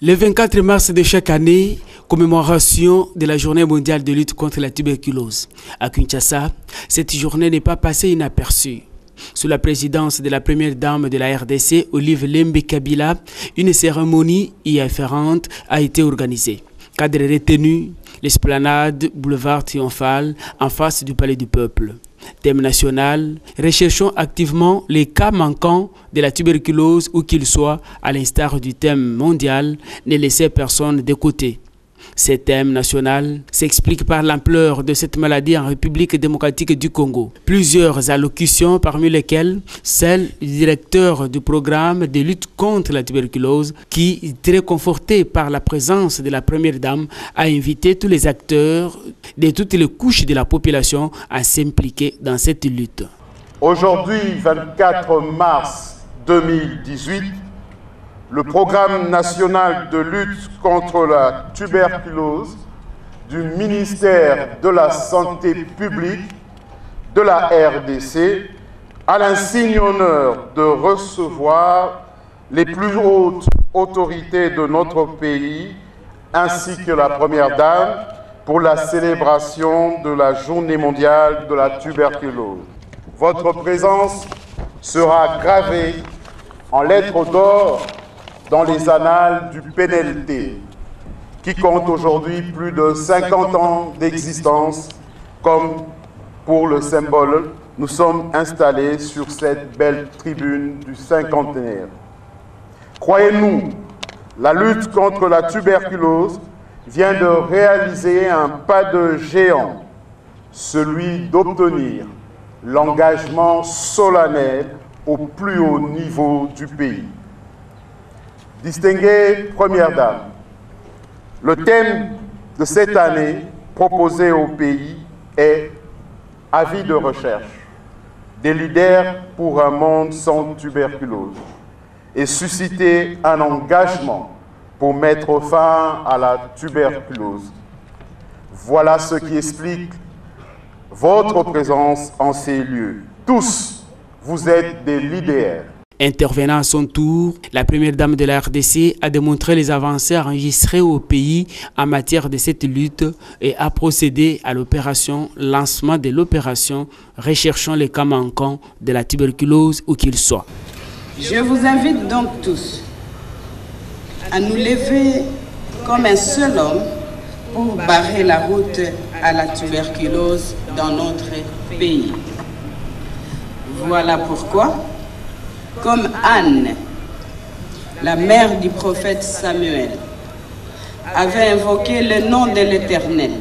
Le 24 mars de chaque année, commémoration de la journée mondiale de lutte contre la tuberculose. À Kinshasa, cette journée n'est pas passée inaperçue. Sous la présidence de la première dame de la RDC, Olive Lembe-Kabila, une cérémonie y afférente a été organisée. Cadre retenu, l'esplanade boulevard Triomphal en face du Palais du Peuple. Thème national, recherchons activement les cas manquants de la tuberculose où qu'ils soient, à l'instar du thème mondial, ne laissez personne de côté. Ce thème national s'explique par l'ampleur de cette maladie en République démocratique du Congo. Plusieurs allocutions, parmi lesquelles celle du directeur du programme de lutte contre la tuberculose, qui, très conforté par la présence de la première dame, a invité tous les acteurs de toutes les couches de la population à s'impliquer dans cette lutte. Aujourd'hui, 24 mars 2018, le programme national de lutte contre la tuberculose du ministère de la Santé publique de la RDC a l'insigne honneur de recevoir les plus hautes autorités de notre pays ainsi que la Première Dame pour la célébration de la Journée mondiale de la tuberculose. Votre présence sera gravée en lettres d'or dans les annales du PNLT, qui compte aujourd'hui plus de 50 ans d'existence. Comme pour le symbole, nous sommes installés sur cette belle tribune du cinquantenaire. Croyez-nous, la lutte contre la tuberculose vient de réaliser un pas de géant, celui d'obtenir l'engagement solennel au plus haut niveau du pays. Distinguée Première Dame, le thème de cette année proposé au pays est « Avis de recherche, des leaders pour un monde sans tuberculose » et susciter un engagement pour mettre fin à la tuberculose. Voilà ce qui explique votre présence en ces lieux. Tous, vous êtes des leaders. Intervenant à son tour, la première dame de la RDC a démontré les avancées enregistrées au pays en matière de cette lutte et a procédé à l'opération lancement de l'opération Recherchons les cas manquants de la tuberculose où qu'ils soient. Je vous invite donc tous à nous lever comme un seul homme pour barrer la route à la tuberculose dans notre pays. Voilà pourquoi, comme Anne, la mère du prophète Samuel, avait invoqué le nom de l'Éternel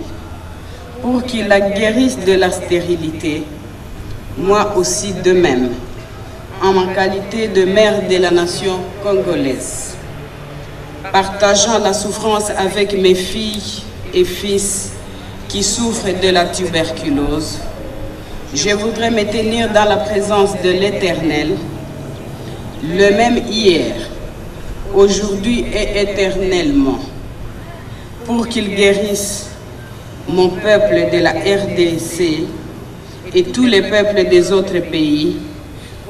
pour qu'il la guérisse de la stérilité, moi aussi de même, en ma qualité de mère de la nation congolaise, partageant la souffrance avec mes filles et fils qui souffrent de la tuberculose, je voudrais me tenir dans la présence de l'Éternel, le même hier, aujourd'hui et éternellement, pour qu'il guérisse mon peuple de la RDC et tous les peuples des autres pays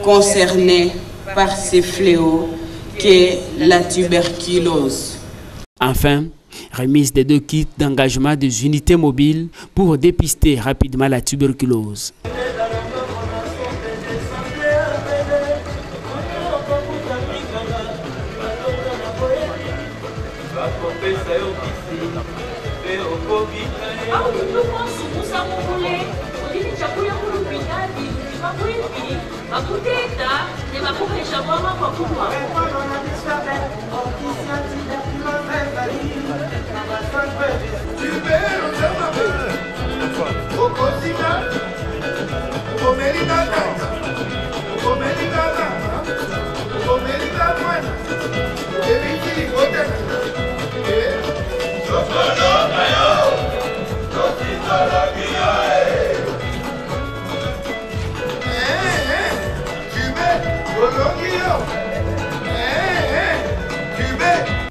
concernés par ces fléaux qu'est la tuberculose. Enfin, remise des 2 kits d'engagement des unités mobiles pour dépister rapidement la tuberculose.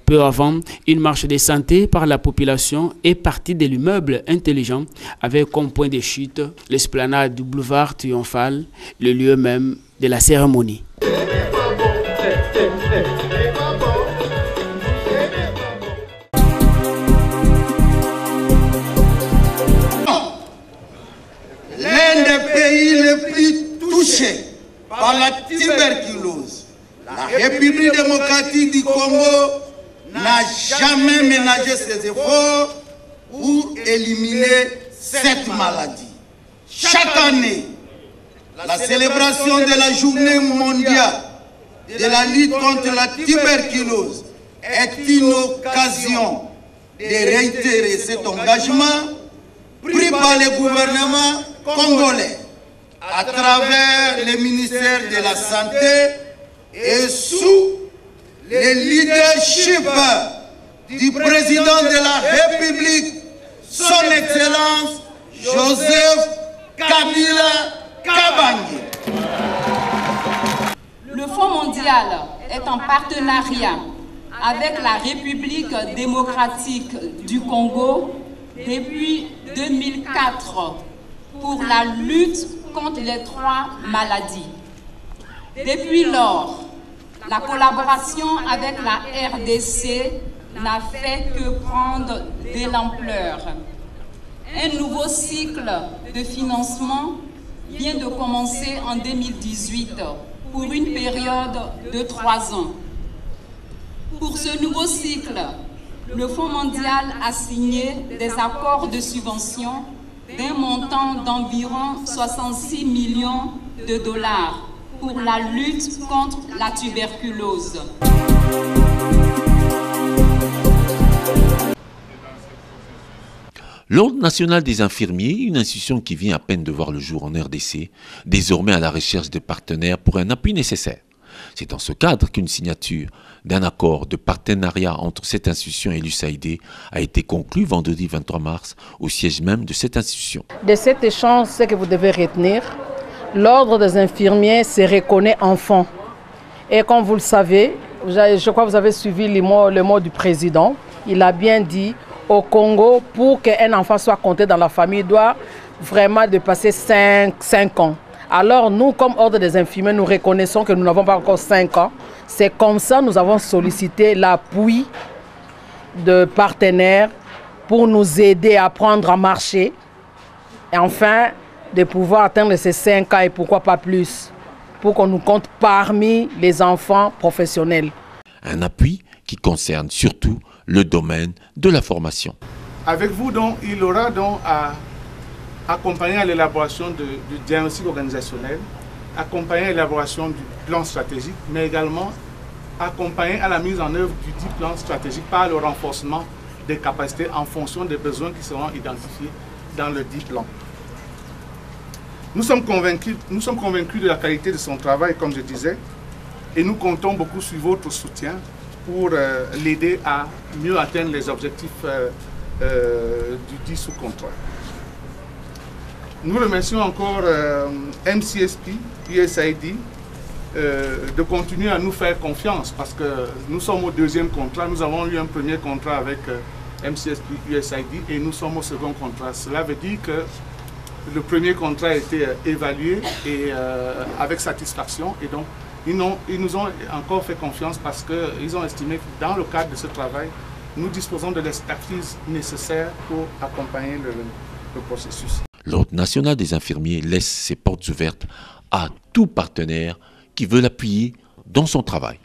Peu avant, une marche de santé par la population est partie de l'immeuble intelligent avec comme point de chute l'esplanade du boulevard Triomphal, le lieu même de la cérémonie. des pays les plus touchés par la tuberculose, la République démocratique du Congo n'a jamais ménagé ses efforts pour éliminer cette maladie. Chaque année, la célébration de la journée mondiale de la lutte contre la tuberculose est une occasion de réitérer cet engagement pris par le gouvernement congolais à travers le ministère de la Santé et sous le leadership du président de la République, son Excellence Joseph Kabila Kabange. Le Fonds mondial est en partenariat avec la République démocratique du Congo depuis 2004 pour la lutte contre les 3 maladies. Depuis lors, la collaboration avec la RDC n'a fait que prendre de l'ampleur. Un nouveau cycle de financement vient de commencer en 2018 pour une période de 3 ans. Pour ce nouveau cycle, le Fonds mondial a signé des accords de subvention d'un montant d'environ 66 millions de dollars pour la lutte contre la tuberculose. L'Ordre national des infirmiers, une institution qui vient à peine de voir le jour en RDC, désormais à la recherche de partenaires pour un appui nécessaire. C'est dans ce cadre qu'une signature d'un accord de partenariat entre cette institution et l'USAID a été conclue vendredi 23 mars au siège même de cette institution. De cet échange, ce que vous devez retenir, l'Ordre des infirmiers se reconnaît enfant. Et comme vous le savez, je crois que vous avez suivi le mot du président, il a bien dit au Congo, pour qu'un enfant soit compté dans la famille, il doit vraiment dépasser 5 ans. Alors nous, comme Ordre des infirmiers, nous reconnaissons que nous n'avons pas encore 5 ans. C'est comme ça que nous avons sollicité l'appui de partenaires pour nous aider à apprendre à marcher et enfin de pouvoir atteindre ces 5 ans et pourquoi pas plus, pour qu'on nous compte parmi les enfants professionnels. Un appui qui concerne surtout le domaine de la formation. Avec vous, donc, il aura donc à accompagner à l'élaboration du diagnostic organisationnel, accompagner à l'élaboration du plan stratégique, mais également accompagner à la mise en œuvre du dit plan stratégique par le renforcement des capacités en fonction des besoins qui seront identifiés dans le dit plan. Nous sommes convaincus de la qualité de son travail, comme je disais, et nous comptons beaucoup sur votre soutien pour l'aider à mieux atteindre les objectifs du dit sous-contrat. Nous remercions encore MCSP, USAID, de continuer à nous faire confiance parce que nous sommes au 2e contrat. Nous avons eu un premier contrat avec MCSP, USAID et nous sommes au 2e contrat. Cela veut dire que le premier contrat a été évalué et, avec satisfaction et donc ils nous ont encore fait confiance parce qu'ils ont estimé que dans le cadre de ce travail, nous disposons de l'expertise nécessaire pour accompagner le processus. L'Ordre national des infirmiers laisse ses portes ouvertes à tout partenaire qui veut l'appuyer dans son travail.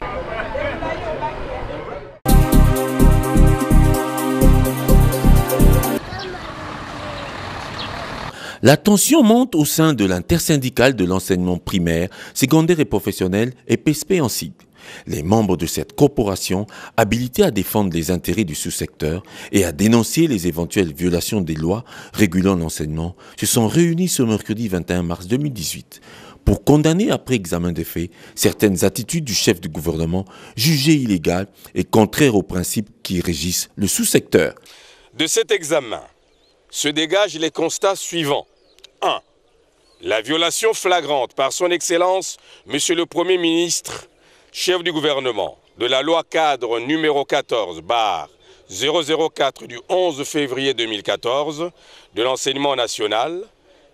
La tension monte au sein de l'intersyndicale de l'enseignement primaire, secondaire et professionnel et PSP en sigle. Les membres de cette corporation, habilités à défendre les intérêts du sous-secteur et à dénoncer les éventuelles violations des lois régulant l'enseignement, se sont réunis ce mercredi 21 mars 2018 pour condamner après examen des faits certaines attitudes du chef du gouvernement jugées illégales et contraires aux principes qui régissent le sous-secteur. De cet examen se dégagent les constats suivants. 1. La violation flagrante par son Excellence, Monsieur le Premier ministre, chef du gouvernement, de la loi cadre numéro 14/004 du 11 février 2014 de l'enseignement national,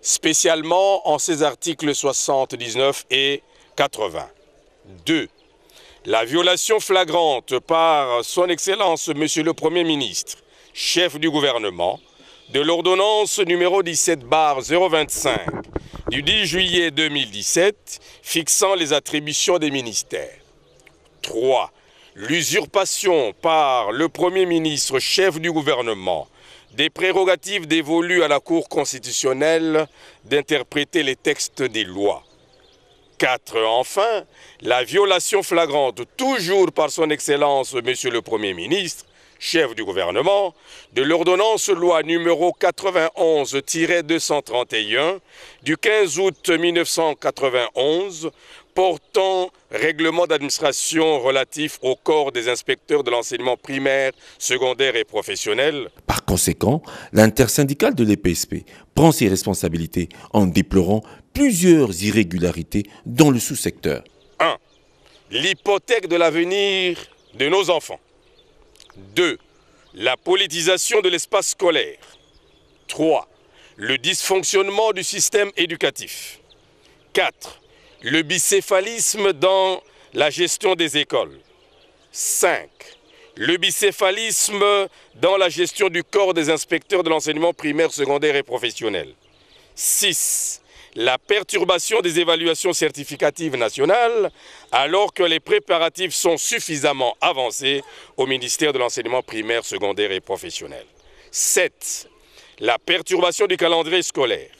spécialement en ses articles 79 et 80. 2. La violation flagrante par son Excellence, Monsieur le Premier ministre, chef du gouvernement, de l'ordonnance numéro 17/025 du 10 juillet 2017 fixant les attributions des ministères. 3. L'usurpation par le Premier ministre, chef du gouvernement, des prérogatives dévolues à la Cour constitutionnelle d'interpréter les textes des lois. 4. Enfin, la violation flagrante, toujours par son Excellence Monsieur le Premier ministre, chef du gouvernement, de l'ordonnance loi numéro 91-231 du 15 août 1991 portant règlement d'administration relatif au corps des inspecteurs de l'enseignement primaire, secondaire et professionnel. Par conséquent, l'intersyndicale de l'EPSP prend ses responsabilités en déplorant plusieurs irrégularités dans le sous-secteur. 1. L'hypothèque de l'avenir de nos enfants. 2. La politisation de l'espace scolaire. 3. Le dysfonctionnement du système éducatif. 4. Le bicéphalisme dans la gestion des écoles. 5. Le bicéphalisme dans la gestion du corps des inspecteurs de l'enseignement primaire, secondaire et professionnel. 6. La perturbation des évaluations certificatives nationales alors que les préparatifs sont suffisamment avancés au ministère de l'enseignement primaire, secondaire et professionnel. 7. La perturbation du calendrier scolaire.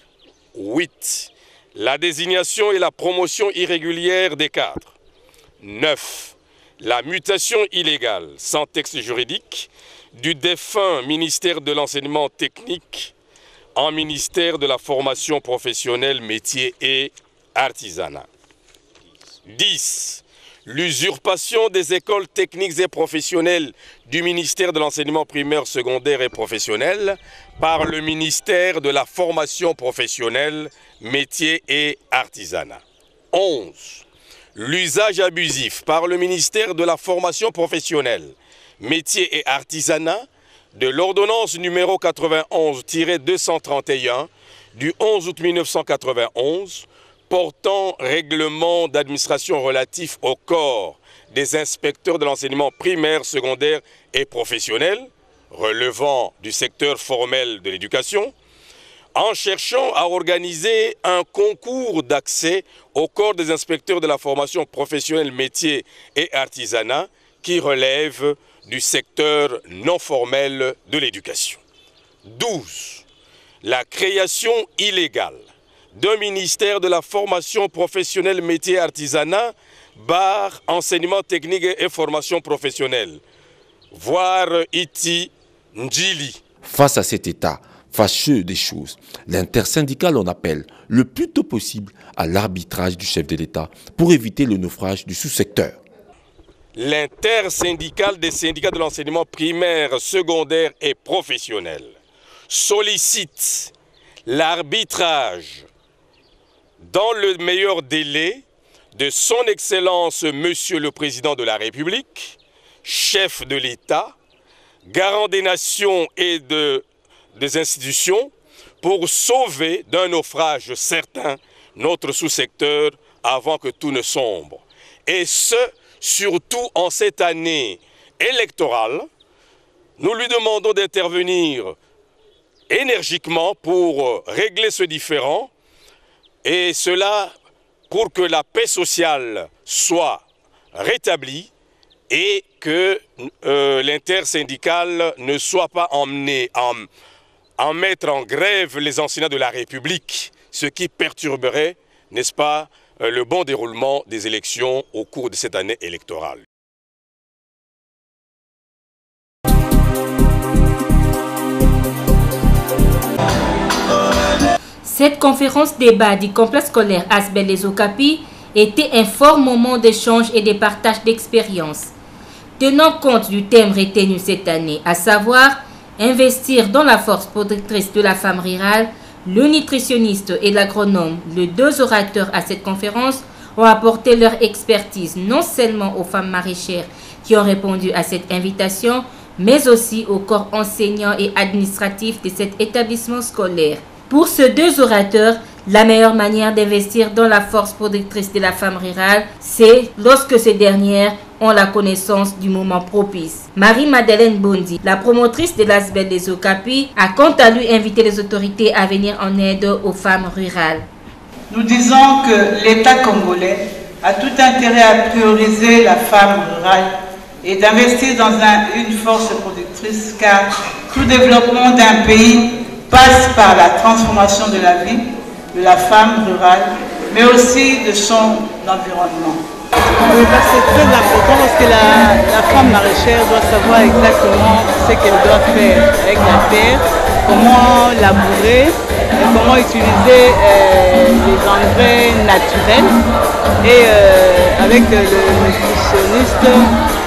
8. La désignation et la promotion irrégulière des cadres. 9. La mutation illégale, sans texte juridique, du défunt ministère de l'enseignement technique en ministère de la formation professionnelle, métier et artisanat. 10. L'usurpation des écoles techniques et professionnelles du ministère de l'enseignement primaire, secondaire et professionnel par le ministère de la formation professionnelle, métier et artisanat. 11. L'usage abusif par le ministère de la formation professionnelle, métier et artisanat de l'ordonnance numéro 91-231 du 11 août 1991 portant règlement d'administration relatif au corps des inspecteurs de l'enseignement primaire, secondaire et professionnel relevant du secteur formel de l'éducation, en cherchant à organiser un concours d'accès au corps des inspecteurs de la formation professionnelle, métier et artisanat qui relève du secteur non formel de l'éducation. 12. La création illégale d'un ministère de la formation professionnelle, métier et artisanat, barre enseignement technique et formation professionnelle, voire ITI Njili. Face à cet état fâcheux des choses, l'intersyndicale en appelle le plus tôt possible à l'arbitrage du chef de l'État pour éviter le naufrage du sous-secteur. L'intersyndicale des syndicats de l'enseignement primaire, secondaire et professionnel sollicite l'arbitrage dans le meilleur délai de son Excellence Monsieur le Président de la République, chef de l'État, garant des nations et des institutions, pour sauver d'un naufrage certain notre sous-secteur avant que tout ne sombre. Et ce, surtout en cette année électorale, nous lui demandons d'intervenir énergiquement pour régler ce différend, et cela pour que la paix sociale soit rétablie et que l'intersyndicale ne soit pas emmenée à mettre en grève les enseignants de la République, ce qui perturberait, n'est-ce pas, le bon déroulement des élections au cours de cette année électorale. Cette conférence débat du complexe scolaire Asbel Les Okapi était un fort moment d'échange et de partage d'expériences. Tenant compte du thème retenu cette année, à savoir investir dans la force productrice de la femme rurale, le nutritionniste et l'agronome, les deux orateurs à cette conférence, ont apporté leur expertise non seulement aux femmes maraîchères qui ont répondu à cette invitation, mais aussi au corps enseignant et administratif de cet établissement scolaire. Pour ces deux orateurs, La meilleure manière d'investir dans la force productrice de la femme rurale, c'est lorsque ces dernières ont la connaissance du moment propice. Marie-Madeleine Bondi, la promotrice de l'ASBEL des Okapi, a quant à lui invité les autorités à venir en aide aux femmes rurales. Nous disons que l'État congolais a tout intérêt à prioriser la femme rurale et d'investir dans une force productrice, car tout développement d'un pays passe par la transformation de la vie de la femme rurale, mais aussi de son environnement. Oui, c'est très important parce que la femme maraîchère doit savoir exactement ce qu'elle doit faire avec la terre, comment labourer, comment utiliser les engrais naturels et avec le nutritionniste,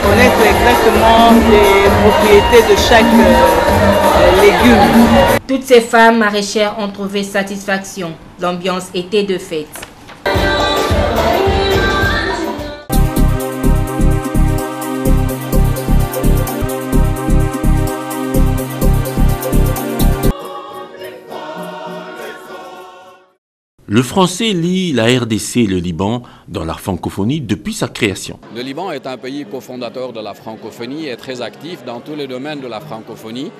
connaître exactement les propriétés de chaque légume. Toutes ces femmes maraîchères ont trouvé satisfaction. L'ambiance était de fête. Le français lie la RDC et le Liban dans la francophonie depuis sa création. Le Liban est un pays cofondateur de la francophonie et très actif dans tous les domaines de la francophonie,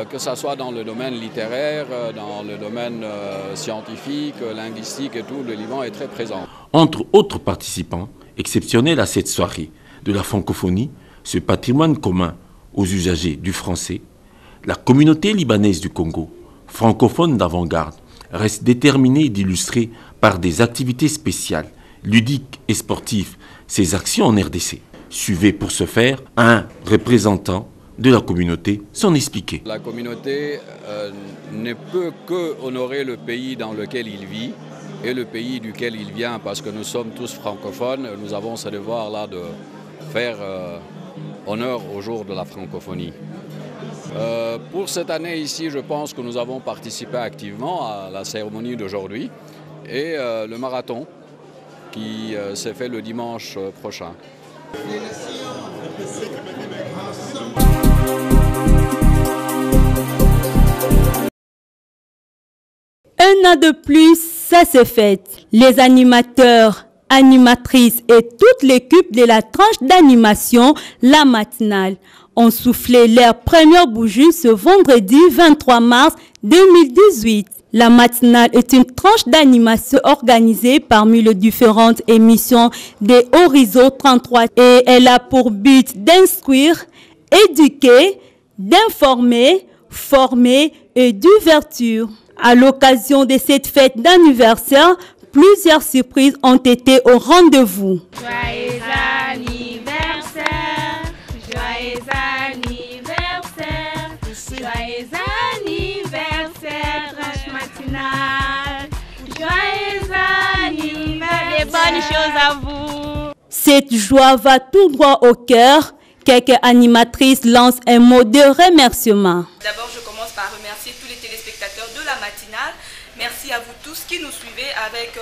que ce soit dans le domaine littéraire, dans le domaine scientifique, linguistique et tout. Le Liban est très présent. Entre autres participants exceptionnels à cette soirée de la francophonie, ce patrimoine commun aux usagers du français, la communauté libanaise du Congo, francophone d'avant-garde, reste déterminée d'illustrer par des activités spéciales, ludiques et sportives ses actions en RDC. Suivez pour ce faire un représentant de la communauté s'en expliquer. La communauté ne peut que honorer le pays dans lequel il vit et le pays duquel il vient, parce que nous sommes tous francophones. Nous avons ce devoir-là de faire honneur au jour de la francophonie. Pour cette année ici, je pense que nous avons participé activement à la cérémonie d'aujourd'hui et le marathon qui s'est fait le dimanche prochain. Un an de plus, ça s'est fait. Les animateurs, animatrices et toute l'équipe de la tranche d'animation, la matinale, ont soufflé leur première bougie ce vendredi 23 mars 2018. La matinale est une tranche d'animation organisée parmi les différentes émissions des Horizon 33 et elle a pour but d'instruire, éduquer, d'informer, former et d'ouverture. À l'occasion de cette fête d'anniversaire, plusieurs surprises ont été au rendez-vous. Joyeux anniversaire, joyeux anniversaire, joyeux anniversaire, tranche matinale, joyeux anniversaire, des bonnes choses à vous. Cette joie va tout droit au cœur. Quelques animatrices lancent un mot de remerciement. D'abord, je commence par remercier tous les téléspectateurs de la matinale. Merci à vous tous qui nous suivez avec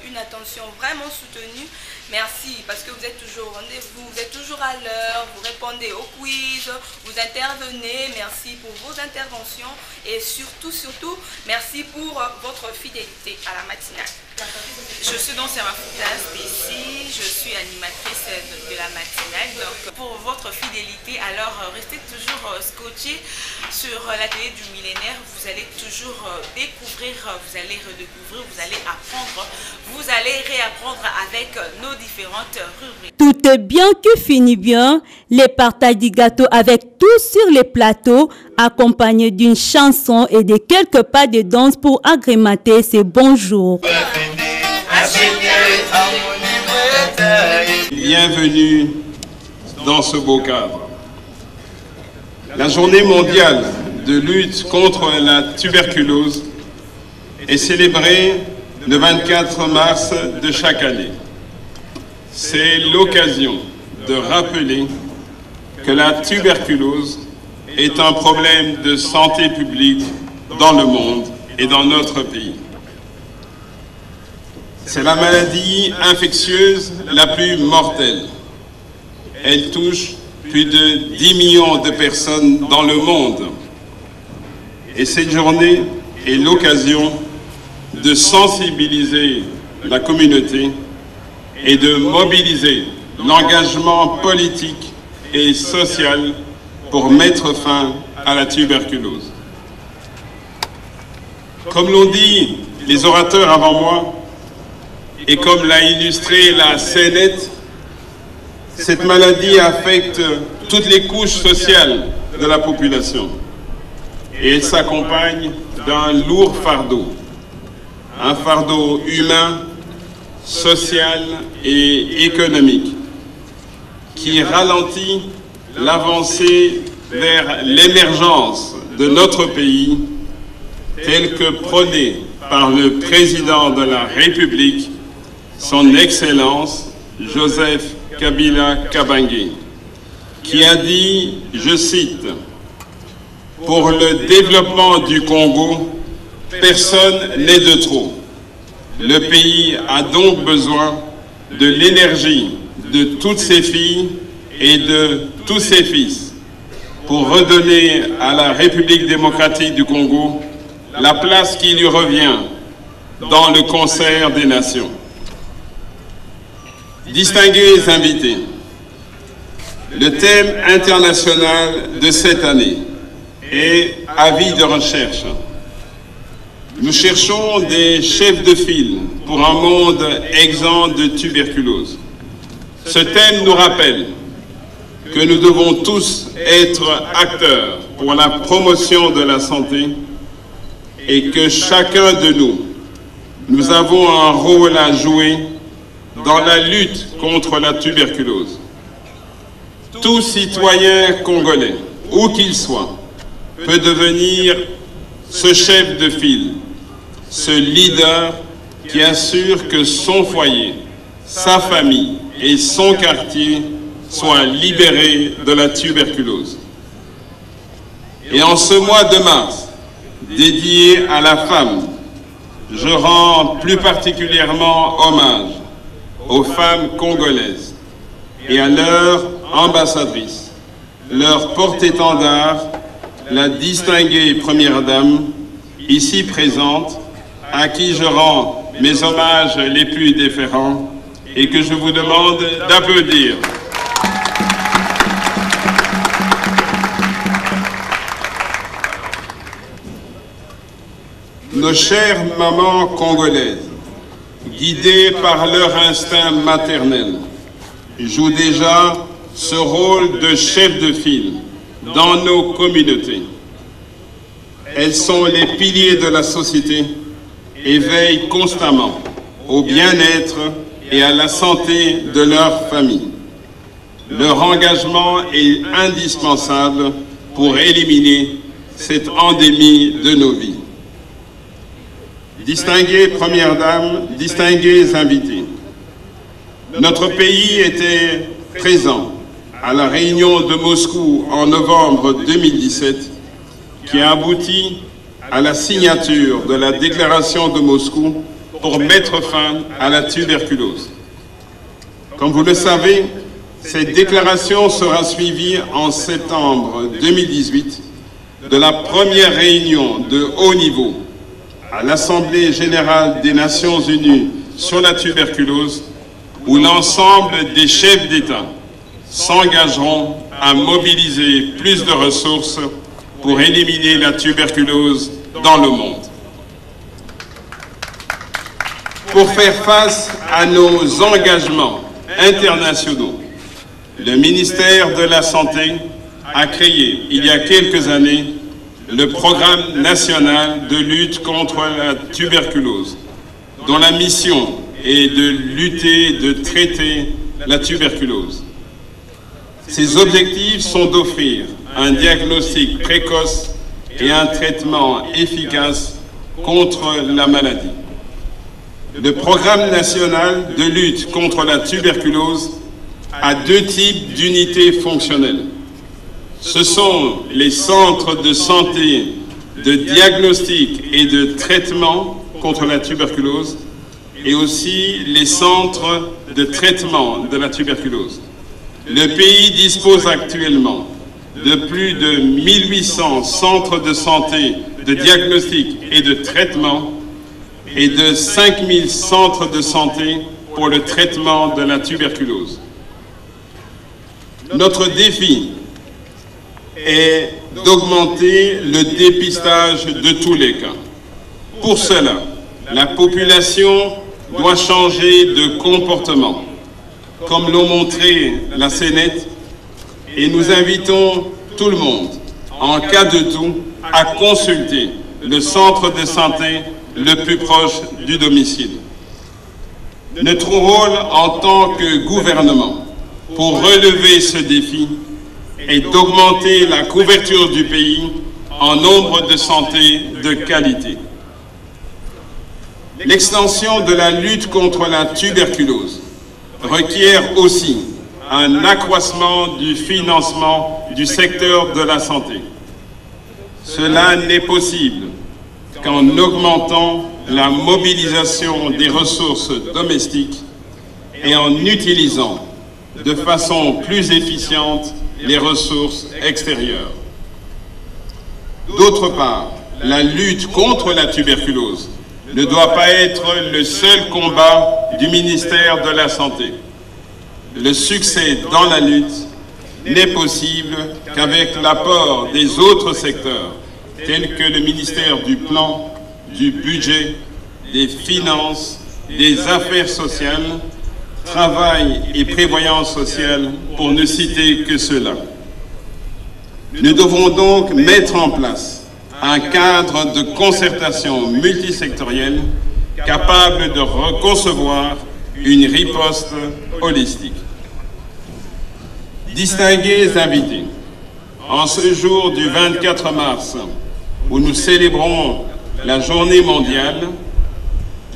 une attention vraiment soutenue. Merci parce que vous êtes toujours au rendez-vous, vous êtes toujours à l'heure, vous répondez aux quiz, vous intervenez. Merci pour vos interventions et surtout, merci pour votre fidélité à la matinale. Je suis donc Serafouta Spécie, je suis animatrice de la matinale. Donc pour votre fidélité, alors restez toujours scotchés sur la télé du millénaire. Vous allez toujours découvrir, vous allez redécouvrir, vous allez apprendre, vous allez réapprendre avec nos différentes rubriques. Tout est bien qui finit bien. Les partages du gâteau avec tout sur les plateaux, accompagnés d'une chanson et de quelques pas de danse pour agrémenter ces bons jours. Bienvenue dans ce beau cadre. La journée mondiale de lutte contre la tuberculose est célébrée le 24 mars de chaque année. C'est l'occasion de rappeler que la tuberculose est un problème de santé publique dans le monde et dans notre pays. C'est la maladie infectieuse la plus mortelle. Elle touche plus de 10 millions de personnes dans le monde. Et cette journée est l'occasion de sensibiliser la communauté et de mobiliser l'engagement politique et social pour mettre fin à la tuberculose. Comme l'ont dit les orateurs avant moi, et comme l'a illustré la CNET, cette maladie affecte toutes les couches sociales de la population et elle s'accompagne d'un lourd fardeau, un fardeau humain, social et économique qui ralentit l'avancée vers l'émergence de notre pays tel que prôné par le président de la République, son Excellence Joseph Kabila Kabange, qui a dit, je cite, « Pour le développement du Congo, personne n'est de trop. Le pays a donc besoin de l'énergie de toutes ses filles et de tous ses fils pour redonner à la République démocratique du Congo la place qui lui revient dans le concert des nations. » Distingués invités, le thème international de cette année est « Avis de recherche ». Nous cherchons des chefs de file pour un monde exempt de tuberculose. Ce thème nous rappelle que nous devons tous être acteurs pour la promotion de la santé et que chacun de nous avons un rôle à jouer dans la lutte contre la tuberculose. Tout citoyen congolais, où qu'il soit, peut devenir ce chef de file, ce leader qui assure que son foyer, sa famille et son quartier soient libérés de la tuberculose. Et en ce mois de mars, dédié à la femme, je rends plus particulièrement hommage aux femmes congolaises et à leurs ambassadrices, leur porte-étendard, la distinguée Première Dame, ici présente, à qui je rends mes hommages les plus déférents et que je vous demande d'applaudir. Nos chères mamans congolaises, guidées par leur instinct maternel, jouent déjà ce rôle de chef de file dans nos communautés. Elles sont les piliers de la société et veillent constamment au bien-être et à la santé de leur famille. Leur engagement est indispensable pour éliminer cette endémie de nos vies. Distinguées Premières Dames, distingués invités, notre pays était présent à la réunion de Moscou en novembre 2017 qui a abouti à la signature de la déclaration de Moscou pour mettre fin à la tuberculose. Comme vous le savez, cette déclaration sera suivie en septembre 2018 de la première réunion de haut niveau à l'Assemblée générale des Nations unies sur la tuberculose, où l'ensemble des chefs d'État s'engageront à mobiliser plus de ressources pour éliminer la tuberculose dans le monde. Pour faire face à nos engagements internationaux, le ministère de la Santé a créé, il y a quelques années, le Programme national de lutte contre la tuberculose, dont la mission est de lutter, de traiter la tuberculose. Ces objectifs sont d'offrir un diagnostic précoce et un traitement efficace contre la maladie. Le Programme national de lutte contre la tuberculose a deux types d'unités fonctionnelles. Ce sont les centres de santé de diagnostic et de traitement contre la tuberculose et aussi les centres de traitement de la tuberculose. Le pays dispose actuellement de plus de 1800 centres de santé de diagnostic et de traitement et de 5000 centres de santé pour le traitement de la tuberculose. Notre défi est d'augmenter le dépistage de tous les cas. Pour cela, la population doit changer de comportement, comme l'ont montré la Sénète, et nous invitons tout le monde, en cas de doute, à consulter le centre de santé le plus proche du domicile. Notre rôle en tant que gouvernement pour relever ce défi est d'augmenter la couverture du pays en nombre de santé de qualité. L'extension de la lutte contre la tuberculose requiert aussi un accroissement du financement du secteur de la santé. Cela n'est possible qu'en augmentant la mobilisation des ressources domestiques et en utilisant de façon plus efficiente les ressources extérieures. D'autre part, la lutte contre la tuberculose ne doit pas être le seul combat du ministère de la Santé. Le succès dans la lutte n'est possible qu'avec l'apport des autres secteurs, tels que le ministère du Plan, du Budget, des Finances, des Affaires sociales, Travail et Prévoyance sociale, pour ne citer que cela. Nous devons donc mettre en place un cadre de concertation multisectorielle capable de concevoir une riposte holistique. Distingués invités, en ce jour du 24 mars, où nous célébrons la Journée mondiale,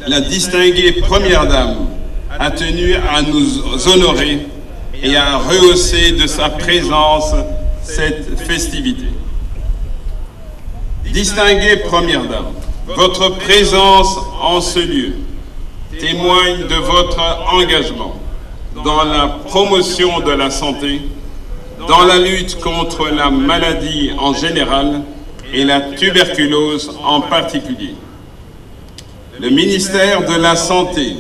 la distinguée Première Dame a tenu à nous honorer et à rehausser de sa présence cette festivité. Distinguée Première Dame, votre présence en ce lieu témoigne de votre engagement dans la promotion de la santé, dans la lutte contre la maladie en général et la tuberculose en particulier. Le ministère de la Santé,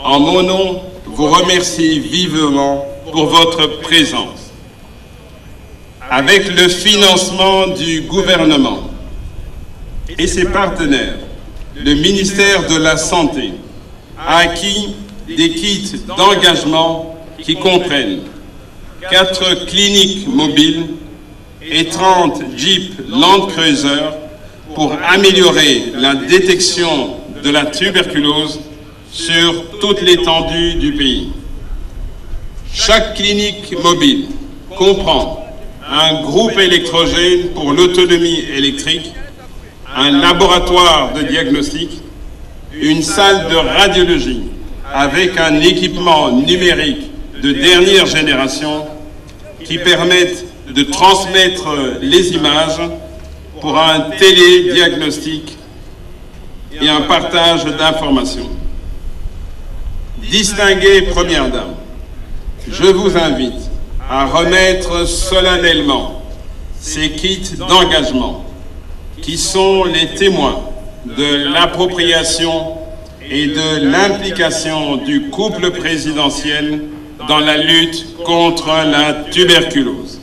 en mon nom, vous remercie vivement pour votre présence. Avec le financement du gouvernement et ses partenaires, le ministère de la Santé a acquis des kits d'engagement qui comprennent 4 cliniques mobiles et 30 Jeep Land Cruiser pour améliorer la détection de la tuberculose sur toute l'étendue du pays. Chaque clinique mobile comprend un groupe électrogène pour l'autonomie électrique, un laboratoire de diagnostic, une salle de radiologie avec un équipement numérique de dernière génération qui permettent de transmettre les images pour un télédiagnostic et un partage d'informations. Distinguée Première Dame, je vous invite à remettre solennellement ces kits d'engagement qui sont les témoins de l'appropriation et de l'implication du couple présidentiel dans la lutte contre la tuberculose.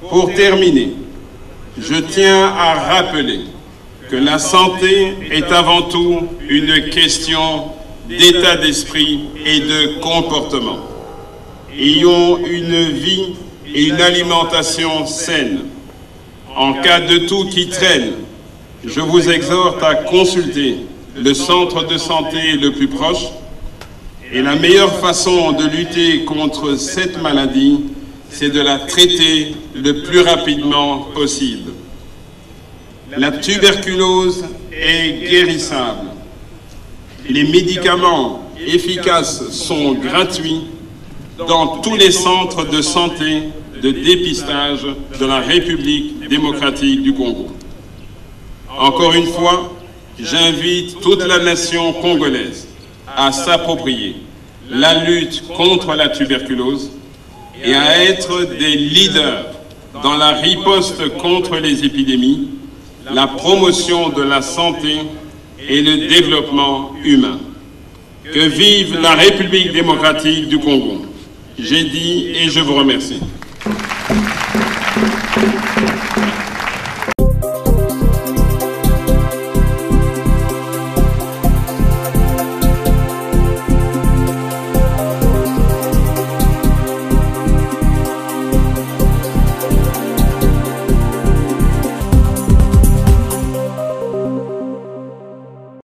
Pour terminer, je tiens à rappeler que la santé est avant tout une question d'état d'esprit et de comportement. Ayons une vie et une alimentation saine. En cas de toux qui traîne, je vous exhorte à consulter le centre de santé le plus proche. Et la meilleure façon de lutter contre cette maladie, c'est de la traiter le plus rapidement possible. La tuberculose est guérissable. Les médicaments efficaces sont gratuits dans tous les centres de santé de dépistage de la République démocratique du Congo. Encore une fois, j'invite toute la nation congolaise à s'approprier la lutte contre la tuberculose et à être des leaders dans la riposte contre les épidémies, la promotion de la santé et le développement humain. Que vive la République démocratique du Congo. J'ai dit et je vous remercie.